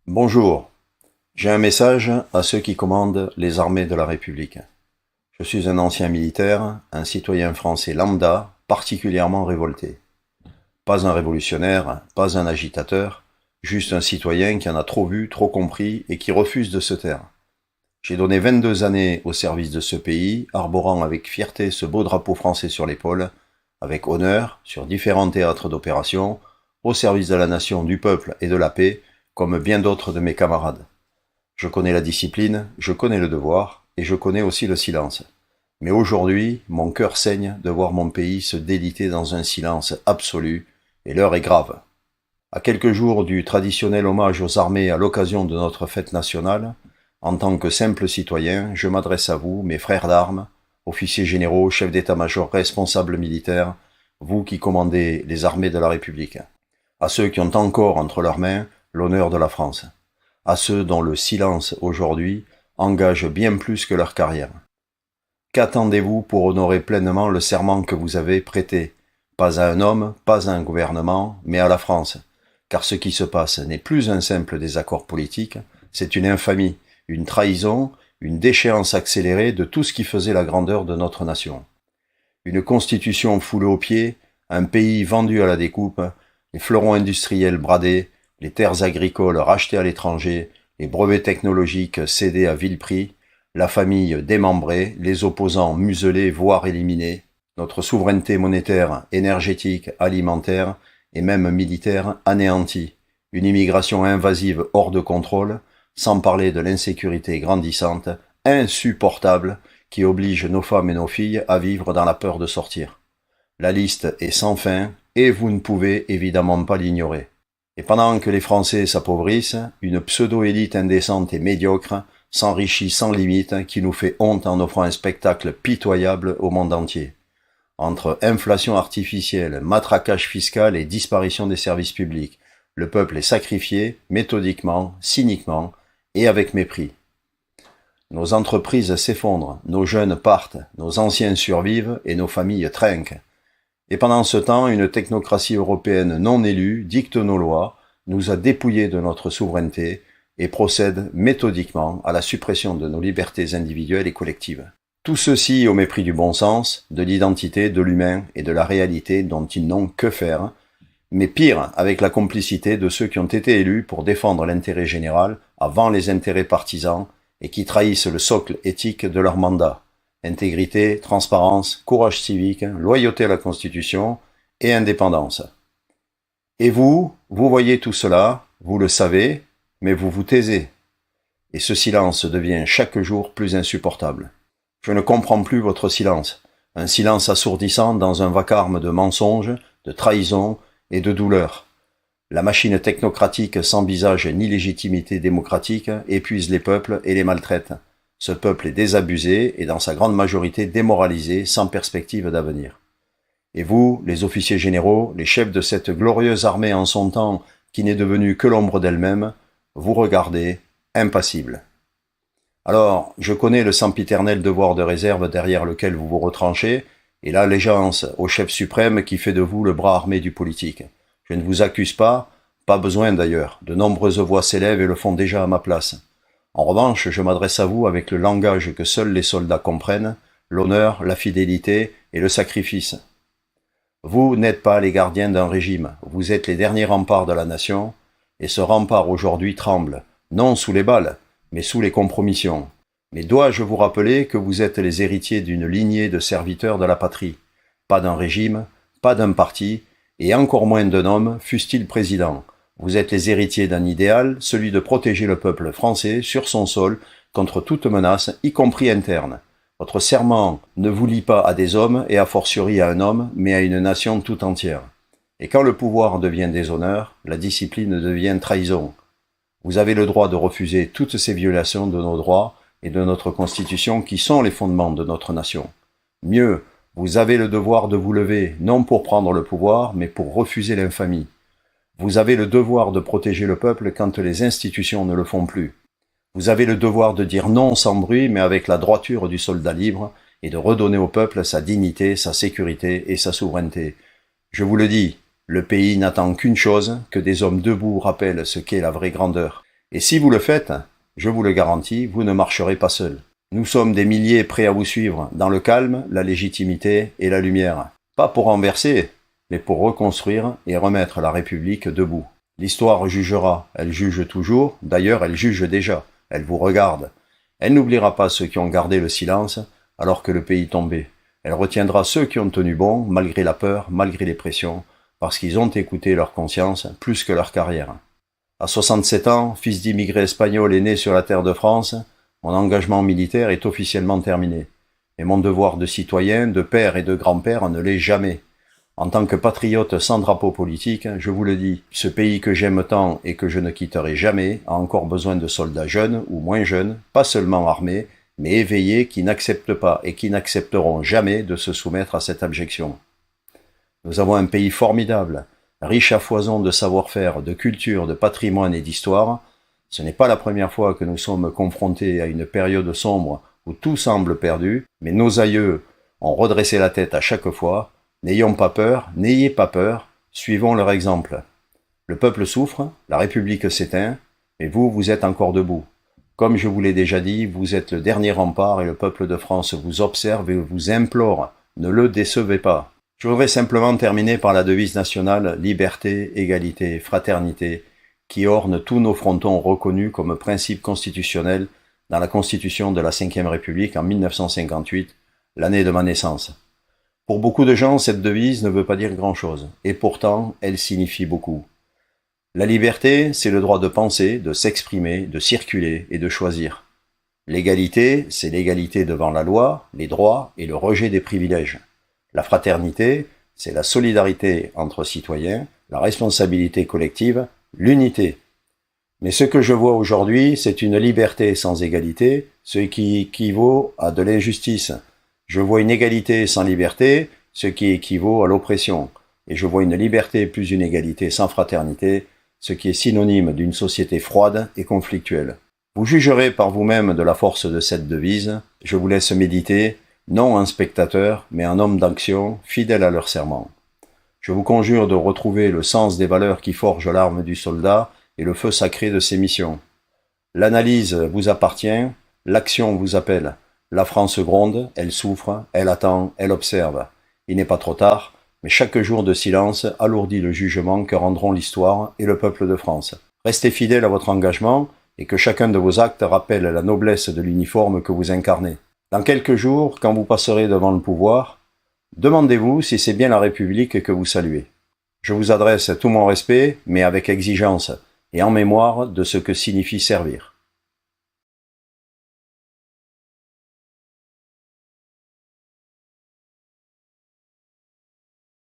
Bonjour, j'ai un message à ceux qui commandent les armées de la République. Je suis un ancien militaire, un citoyen français lambda, particulièrement révolté. Pas un révolutionnaire, pas un agitateur, juste un citoyen qui en a trop vu, trop compris et qui refuse de se taire. J'ai donné 22 années au service de ce pays, arborant avec fierté ce beau drapeau français sur l'épaule, avec honneur, sur différents théâtres d'opération, au service de la nation, du peuple et de la paix, comme bien d'autres de mes camarades. Je connais la discipline, je connais le devoir, et je connais aussi le silence. Mais aujourd'hui, mon cœur saigne de voir mon pays se déliter dans un silence absolu, et l'heure est grave. À quelques jours du traditionnel hommage aux armées à l'occasion de notre fête nationale, en tant que simple citoyen, je m'adresse à vous, mes frères d'armes, officiers généraux, chefs d'état-major, responsables militaires, vous qui commandez les armées de la République, à ceux qui ont encore entre leurs mains l'honneur de la France, à ceux dont le silence aujourd'hui engage bien plus que leur carrière. Qu'attendez-vous pour honorer pleinement le serment que vous avez prêté, pas à un homme, pas à un gouvernement, mais à la France, car ce qui se passe n'est plus un simple désaccord politique, c'est une infamie, une trahison, une déchéance accélérée de tout ce qui faisait la grandeur de notre nation. Une constitution foulée aux pieds, un pays vendu à la découpe, les fleurons industriels bradés, les terres agricoles rachetées à l'étranger, les brevets technologiques cédés à vil prix, la famille démembrée, les opposants muselés voire éliminés, notre souveraineté monétaire, énergétique, alimentaire et même militaire anéantie, une immigration invasive hors de contrôle, sans parler de l'insécurité grandissante, insupportable, qui oblige nos femmes et nos filles à vivre dans la peur de sortir. La liste est sans fin, et vous ne pouvez évidemment pas l'ignorer. Et pendant que les Français s'appauvrissent, une pseudo-élite indécente et médiocre s'enrichit sans limite qui nous fait honte en offrant un spectacle pitoyable au monde entier. Entre inflation artificielle, matraquage fiscal et disparition des services publics, le peuple est sacrifié méthodiquement, cyniquement et avec mépris. Nos entreprises s'effondrent, nos jeunes partent, nos anciens survivent et nos familles trinquent. Et pendant ce temps, une technocratie européenne non élue dicte nos lois, nous a dépouillés de notre souveraineté et procède méthodiquement à la suppression de nos libertés individuelles et collectives. Tout ceci au mépris du bon sens, de l'identité, de l'humain et de la réalité dont ils n'ont que faire, mais pire, avec la complicité de ceux qui ont été élus pour défendre l'intérêt général avant les intérêts partisans et qui trahissent le socle éthique de leur mandat. Intégrité, transparence, courage civique, loyauté à la Constitution et indépendance. Et vous voyez tout cela, vous le savez, mais vous vous taisez. Et ce silence devient chaque jour plus insupportable. Je ne comprends plus votre silence, un silence assourdissant dans un vacarme de mensonges, de trahisons et de douleur. La machine technocratique sans visage ni légitimité démocratique épuise les peuples et les maltraite. Ce peuple est désabusé et dans sa grande majorité démoralisé, sans perspective d'avenir. Et vous, les officiers généraux, les chefs de cette glorieuse armée en son temps qui n'est devenue que l'ombre d'elle-même, vous regardez, impassibles. Alors, je connais le sempiternel devoir de réserve derrière lequel vous vous retranchez, et l'allégeance au chef suprême qui fait de vous le bras armé du politique. Je ne vous accuse pas besoin d'ailleurs, de nombreuses voix s'élèvent et le font déjà à ma place. En revanche, je m'adresse à vous avec le langage que seuls les soldats comprennent, l'honneur, la fidélité et le sacrifice. Vous n'êtes pas les gardiens d'un régime, vous êtes les derniers remparts de la nation, et ce rempart aujourd'hui tremble, non sous les balles, mais sous les compromissions. Mais dois-je vous rappeler que vous êtes les héritiers d'une lignée de serviteurs de la patrie, pas d'un régime, pas d'un parti, et encore moins d'un homme, fût-il président. Vous êtes les héritiers d'un idéal, celui de protéger le peuple français sur son sol contre toute menace, y compris interne. Votre serment ne vous lie pas à des hommes et a fortiori à un homme, mais à une nation tout entière. Et quand le pouvoir devient déshonneur, la discipline devient trahison. Vous avez le droit de refuser toutes ces violations de nos droits et de notre Constitution qui sont les fondements de notre nation. Mieux, vous avez le devoir de vous lever, non pour prendre le pouvoir, mais pour refuser l'infamie. Vous avez le devoir de protéger le peuple quand les institutions ne le font plus. Vous avez le devoir de dire non sans bruit, mais avec la droiture du soldat libre, et de redonner au peuple sa dignité, sa sécurité et sa souveraineté. Je vous le dis, le pays n'attend qu'une chose, que des hommes debout rappellent ce qu'est la vraie grandeur. Et si vous le faites, je vous le garantis, vous ne marcherez pas seul. Nous sommes des milliers prêts à vous suivre, dans le calme, la légitimité et la lumière. Pas pour renverser, mais pour reconstruire et remettre la République debout. L'histoire jugera, elle juge toujours, d'ailleurs elle juge déjà, elle vous regarde. Elle n'oubliera pas ceux qui ont gardé le silence alors que le pays tombait. Elle retiendra ceux qui ont tenu bon, malgré la peur, malgré les pressions, parce qu'ils ont écouté leur conscience plus que leur carrière. À 67 ans, fils d'immigrés espagnols et né sur la terre de France, mon engagement militaire est officiellement terminé. Et mon devoir de citoyen, de père et de grand-père ne l'est jamais. En tant que patriote sans drapeau politique, je vous le dis, ce pays que j'aime tant et que je ne quitterai jamais a encore besoin de soldats jeunes ou moins jeunes, pas seulement armés, mais éveillés qui n'acceptent pas et qui n'accepteront jamais de se soumettre à cette abjection. Nous avons un pays formidable, riche à foison de savoir-faire, de culture, de patrimoine et d'histoire. Ce n'est pas la première fois que nous sommes confrontés à une période sombre où tout semble perdu, mais nos aïeux ont redressé la tête à chaque fois. N'ayons pas peur, n'ayez pas peur, suivons leur exemple. Le peuple souffre, la République s'éteint, mais vous, vous êtes encore debout. Comme je vous l'ai déjà dit, vous êtes le dernier rempart et le peuple de France vous observe et vous implore. Ne le décevez pas. Je voudrais simplement terminer par la devise nationale « Liberté, égalité, fraternité » qui orne tous nos frontons reconnus comme principe constitutionnel dans la Constitution de la Ve République en 1958, l'année de ma naissance. Pour beaucoup de gens, cette devise ne veut pas dire grand-chose, et pourtant, elle signifie beaucoup. La liberté, c'est le droit de penser, de s'exprimer, de circuler et de choisir. L'égalité, c'est l'égalité devant la loi, les droits et le rejet des privilèges. La fraternité, c'est la solidarité entre citoyens, la responsabilité collective, l'unité. Mais ce que je vois aujourd'hui, c'est une liberté sans égalité, ce qui équivaut à de l'injustice. Je vois une égalité sans liberté, ce qui équivaut à l'oppression. Et je vois une liberté plus une égalité sans fraternité, ce qui est synonyme d'une société froide et conflictuelle. Vous jugerez par vous-même de la force de cette devise. Je vous laisse méditer, non un spectateur, mais un homme d'action, fidèle à leur serment. Je vous conjure de retrouver le sens des valeurs qui forgent l'arme du soldat et le feu sacré de ses missions. L'analyse vous appartient, l'action vous appelle. La France gronde, elle souffre, elle attend, elle observe. Il n'est pas trop tard, mais chaque jour de silence alourdit le jugement que rendront l'histoire et le peuple de France. Restez fidèle à votre engagement et que chacun de vos actes rappelle la noblesse de l'uniforme que vous incarnez. Dans quelques jours, quand vous passerez devant le pouvoir, demandez-vous si c'est bien la République que vous saluez. Je vous adresse tout mon respect, mais avec exigence, et en mémoire de ce que signifie servir.